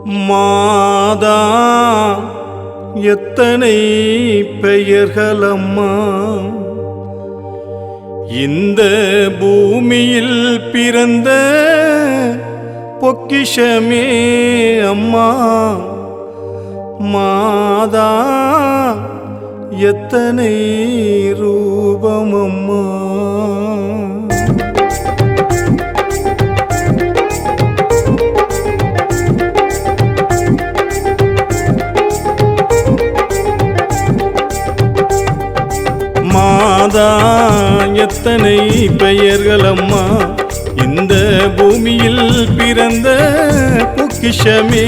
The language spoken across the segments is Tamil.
மாதா எத்தனை பெயர்களம்மா, இந்த பூமியில் பிறந்த பொக்கிஷமே அம்மா. மாதா எத்தனை ரூபமம்மா. மாதா எத்தனை பெயர்களம்மா, இந்த பூமியில் பிறந்த பொக்கிஷமே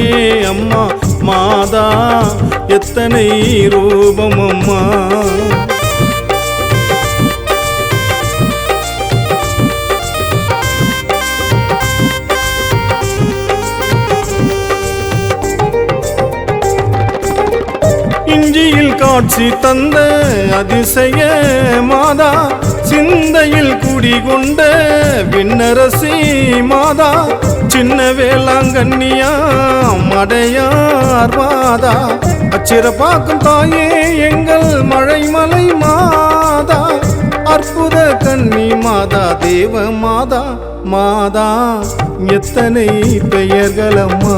அம்மா. மாதா எத்தனை ரூபமம்மா. இஞ்சியில் காட்சி தந்த அதிசய மாதா, சிந்தையில் குடிகொண்ட விண்ணரசி மாதா, சின்ன வேளாங்கண்ணியா மடையார் மாதா, அச்சிறப்பாக்கும் தாயே எங்கள் மழைமலை மாதா, அற்புத கன்னி மாதா, தேவ மாதா. மாதா எத்தனை பெயர்களம்மா.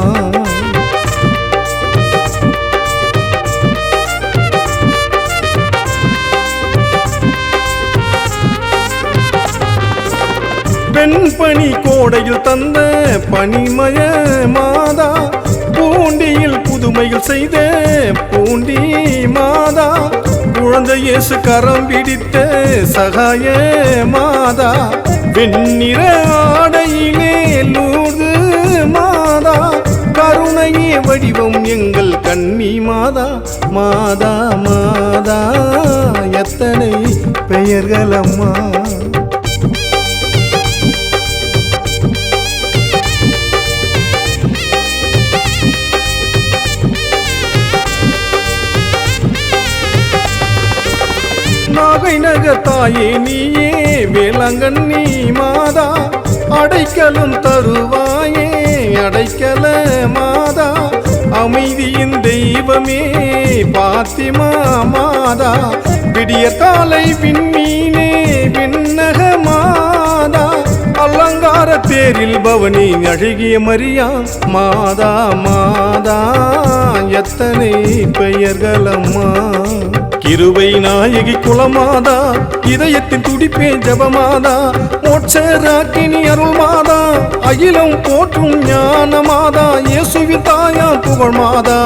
பெண்பணி கோடையில் தந்த பனிமய மாதா, பூண்டியில் புதுமையில் செய்த பூண்டி மாதா, குழந்தை இயேசு கரம் பிடித்த சகாய மாதா, வெண்ணிற ஆடையிலே லூர்து மாதா, கருணையே வடிவம் எங்கள் கன்னி மாதா. மாதா மாதா எத்தனை பெயர்களம்மா. நாகை நகர் தாயே நீயே வேளாங்கண்ணி மாதா, அடைக்கலும் தருவாயே அடைக்கல மாதா, அமைதியின் தெய்வமே பாத்திமா மாதா, விடிய காலை விண்மீனே விண்ணக மாதா, அலங்கார தேரில் பவனி அழகிய மரியா. மாதா மாதா எத்தனை பெயர்களம்மா. கிருபை நாயகி குலமாதா, இதயத்தின் துடிப்பே ஜபமாதா, மோட்சராக்கினி அருள் மாதா, அகிலம் போற்றும் ஞான மாதா, இயேசுவின் தாயா புகழ் மாதா,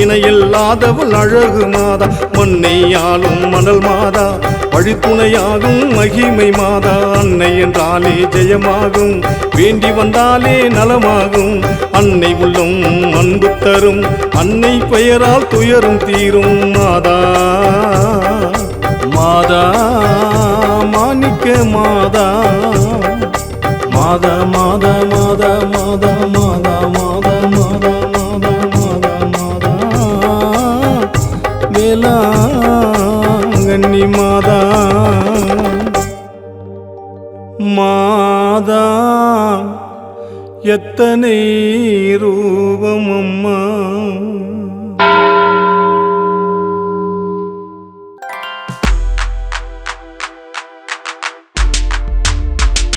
இணையில்லாதவள் அழகு மாதா, மண்ணை ஆளும் மணல் மாதா, வழித்துணையாகும் மகிமை மாதா, அன்னை என்றாலே ஜெயமாகும், வேண்டி வந்தாலே நலமாகும், அன்னை உள்ளம் அன்பு தரும், அன்னை பெயரால் துயரும் தீரும். மாதா மாதா மாணிக்க மாதா, மாதா மாதா மாதா மாதா மாதா மாதா மாதா மாதா மாதா மாதா வேளாங்கண்ணி மாதா. மாதா எத்தனை ரூபமம்மா.